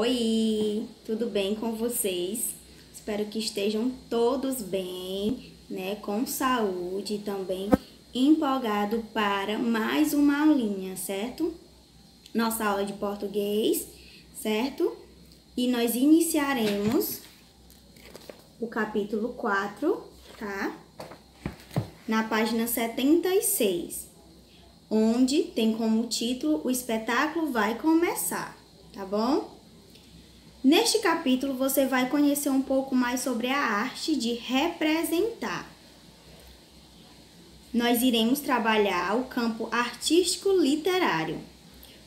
Oi, tudo bem com vocês? Espero que estejam todos bem, né? Com saúde e também empolgado para mais uma aulinha, certo? Nossa aula de português, certo? E nós iniciaremos o capítulo 4, tá? Na página 76, onde tem como título O Espetáculo Vai Começar, tá bom? Neste capítulo, você vai conhecer um pouco mais sobre a arte de representar. Nós iremos trabalhar o campo artístico literário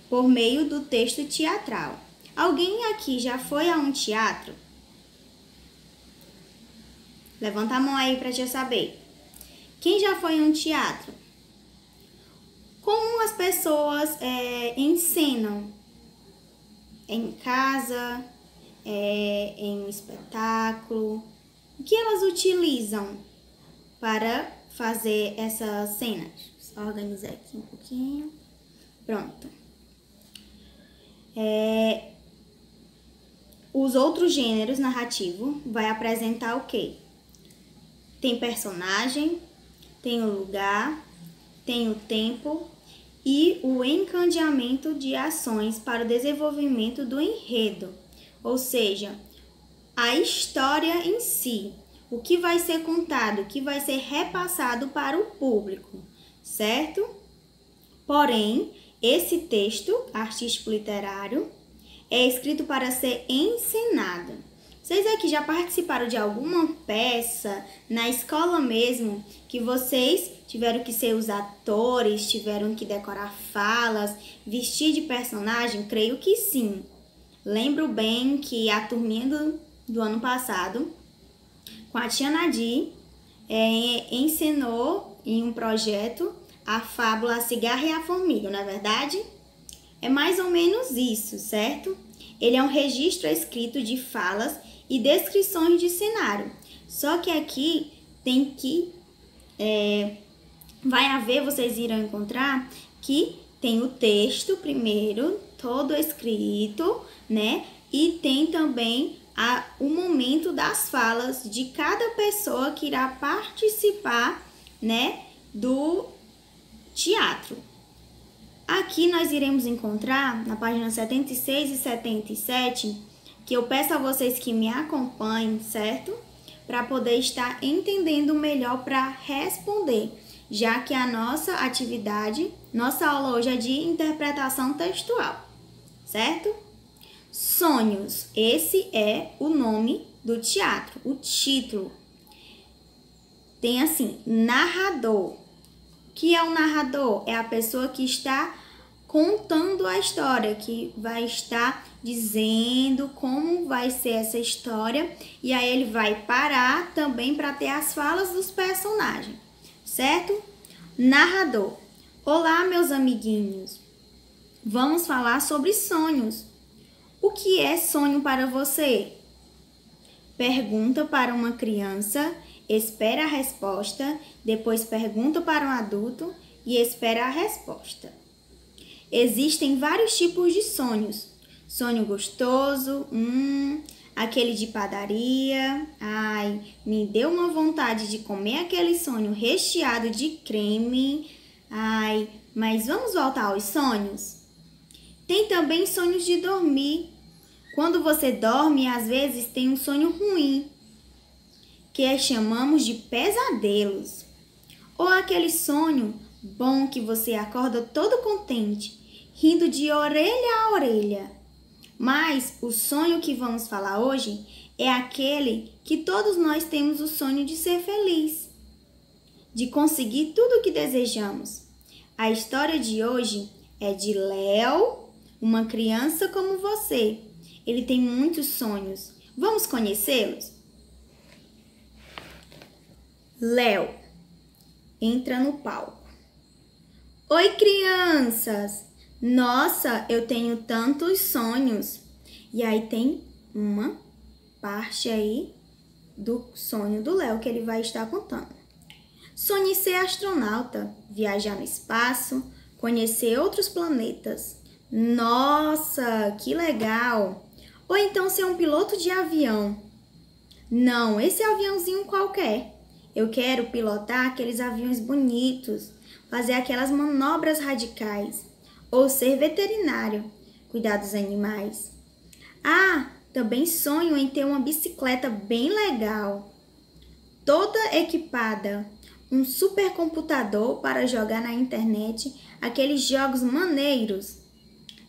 por meio do texto teatral. Alguém aqui já foi a um teatro? Levanta a mão aí para eu saber. Quem já foi a um teatro? Como as pessoas encenam? Em casa? Em um espetáculo? O que elas utilizam para fazer essa cena? Deixa eu só organizar aqui um pouquinho. Pronto. Os outros gêneros narrativos vai apresentar o quê? Tem personagem, tem o lugar, tem o tempo e o encadeamento de ações para o desenvolvimento do enredo, ou seja, a história em si, o que vai ser contado, o que vai ser repassado para o público, certo? Porém, esse texto artístico-literário é escrito para ser encenado. Vocês aqui já participaram de alguma peça na escola mesmo que vocês tiveram que ser os atores, tiveram que decorar falas, vestir de personagem? Creio que sim. Lembro bem que a turminha do ano passado, com a tia Nadir, ensinou em um projeto a fábula A Cigarra e a Formiga, não é verdade? É mais ou menos isso, certo? Ele é um registro escrito de falas e descrições de cenário. Só que aqui tem que... vai haver, vocês irão encontrar, que tem o texto primeiro, todo escrito, né? E tem também o momento das falas de cada pessoa que irá participar, né, do teatro. Aqui nós iremos encontrar, na página 76 e 77, que eu peço a vocês que me acompanhem, certo? Para poder estar entendendo melhor para responder, já que a nossa atividade, nossa aula hoje é de interpretação textual, certo? Sonhos, esse é o nome do teatro, o título. Tem assim, narrador. O que é o narrador? É a pessoa que está contando a história, que vai estar dizendo como vai ser essa história, e aí ele vai parar também para ter as falas dos personagens, certo? Narrador. Olá, meus amiguinhos. Vamos falar sobre sonhos. O que é sonho para você? Pergunta para uma criança, espera a resposta, depois pergunta para um adulto e espera a resposta. Existem vários tipos de sonhos. Sonho gostoso, aquele de padaria, ai, me deu uma vontade de comer aquele sonho recheado de creme, ai, mas vamos voltar aos sonhos? Tem também sonhos de dormir. Quando você dorme, às vezes tem um sonho ruim, que chamamos de pesadelos. Ou aquele sonho bom que você acorda todo contente, rindo de orelha a orelha. Mas o sonho que vamos falar hoje é aquele que todos nós temos o sonho de ser feliz, de conseguir tudo o que desejamos. A história de hoje é de Léo, uma criança como você. Ele tem muitos sonhos. Vamos conhecê-los? Léo entra no palco. Oi, crianças! Nossa, eu tenho tantos sonhos. E aí tem uma parte aí do sonho do Léo que ele vai estar contando. Sonhei ser astronauta, viajar no espaço, conhecer outros planetas. Nossa, que legal! Ou então ser um piloto de avião. Não, esse aviãozinho qualquer. Eu quero pilotar aqueles aviões bonitos, fazer aquelas manobras radicais. Ou ser veterinário, cuidar dos animais. Ah, também sonho em ter uma bicicleta bem legal, toda equipada, um supercomputador para jogar na internet aqueles jogos maneiros.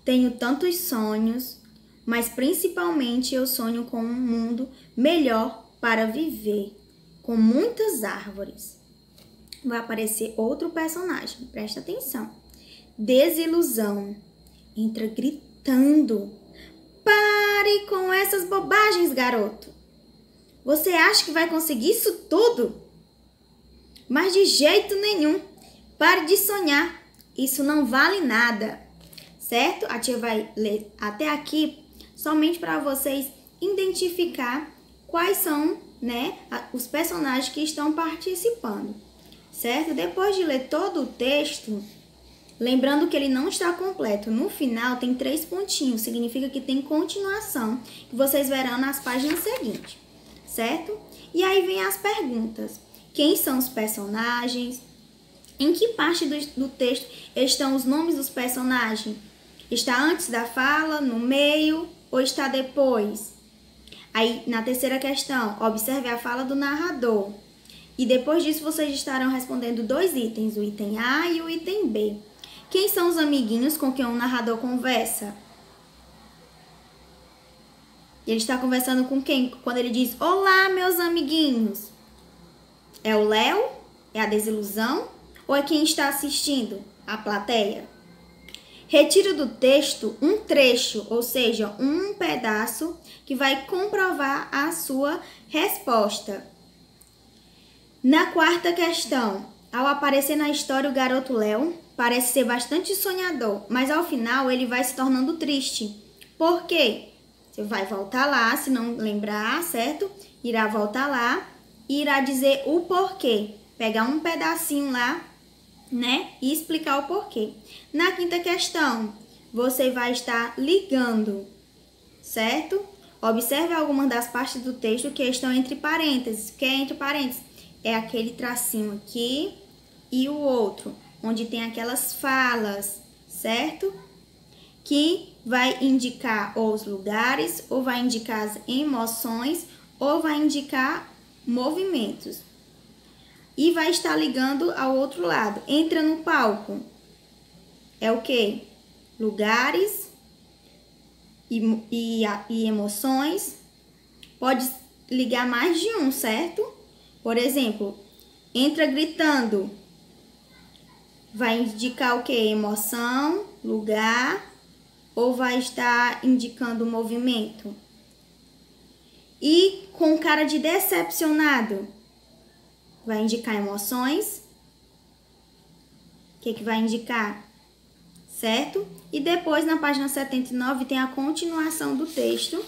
Tenho tantos sonhos, mas principalmente eu sonho com um mundo melhor para viver, com muitas árvores. Vai aparecer outro personagem, presta atenção. Desilusão. Entra gritando. Pare com essas bobagens, garoto. Você acha que vai conseguir isso tudo? Mas de jeito nenhum. Pare de sonhar. Isso não vale nada. Certo? A tia vai ler até aqui somente para vocês identificar quais são, né, os personagens que estão participando. Certo? Depois de ler todo o texto, lembrando que ele não está completo, no final tem 3 pontinhos, significa que tem continuação, que vocês verão nas páginas seguintes, certo? E aí vem as perguntas. Quem são os personagens? Em que parte do texto estão os nomes dos personagens? Está antes da fala, no meio ou está depois? Aí, na terceira questão, observe a fala do narrador. E depois disso, vocês estarão respondendo 2 itens, o item A e o item B. Quem são os amiguinhos com quem o narrador conversa? Ele está conversando com quem? Quando ele diz, olá, meus amiguinhos. É o Léo? É a desilusão? Ou é quem está assistindo? A plateia? Retira do texto um trecho, ou seja, um pedaço que vai comprovar a sua resposta. Na quarta questão, ao aparecer na história o garoto Léo, parece ser bastante sonhador, mas ao final ele vai se tornando triste. Por quê? Você vai voltar lá, se não lembrar, certo? Irá voltar lá e irá dizer o porquê. Pegar um pedacinho lá, né? E explicar o porquê. Na quinta questão, você vai estar ligando, certo? Observe algumas das partes do texto que estão entre parênteses. O que é entre parênteses? É aquele tracinho aqui e o outro, onde tem aquelas falas, certo? Que vai indicar ou os lugares, ou vai indicar as emoções, ou vai indicar movimentos. E vai estar ligando ao outro lado. Entra no palco. É o quê? Lugares e emoções. Pode ligar mais de um, certo? Por exemplo, entra gritando. Vai indicar o quê? Emoção, lugar, ou vai estar indicando movimento? E com cara de decepcionado, vai indicar emoções. O que vai indicar? Certo? E depois, na página 79, tem a continuação do texto,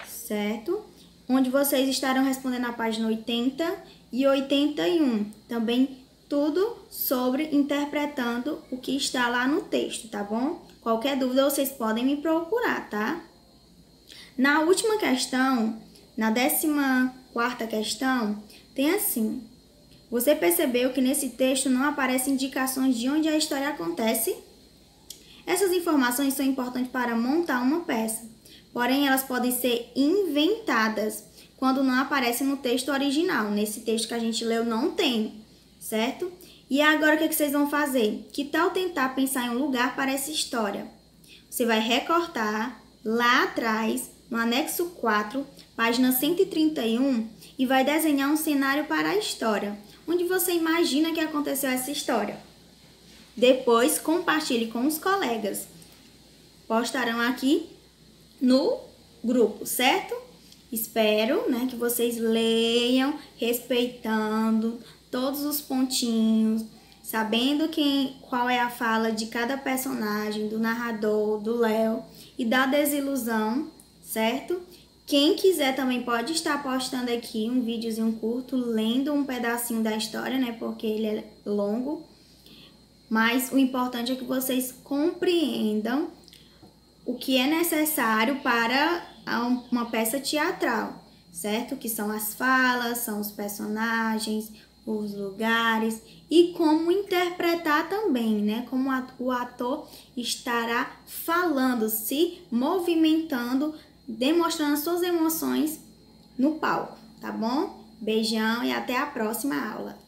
certo? Onde vocês estarão respondendo a página 80 e 81. Também tudo sobre interpretando o que está lá no texto, tá bom? Qualquer dúvida, vocês podem me procurar, tá? Na última questão, na 14ª questão, tem assim. Você percebeu que nesse texto não aparecem indicações de onde a história acontece? Essas informações são importantes para montar uma peça, porém elas podem ser inventadas quando não aparecem no texto original. Nesse texto que a gente leu não tem, certo? E agora o que vocês vão fazer? Que tal tentar pensar em um lugar para essa história? Você vai recortar lá atrás, no anexo 4, página 131, e vai desenhar um cenário para a história, onde você imagina que aconteceu essa história. Depois, compartilhe com os colegas. Postarão aqui no grupo, certo? Espero, né, que vocês leiam, respeitando todos os pontinhos, sabendo qual é a fala de cada personagem, do narrador, do Léo e da desilusão, certo? Quem quiser também pode estar postando aqui um videozinho curto, lendo um pedacinho da história, né? Porque ele é longo. Mas o importante é que vocês compreendam o que é necessário para a uma peça teatral, certo? Que são as falas, são os personagens, os lugares e como interpretar também, né? Como o ator estará falando, se movimentando, demonstrando suas emoções no palco, tá bom? Beijão e até a próxima aula.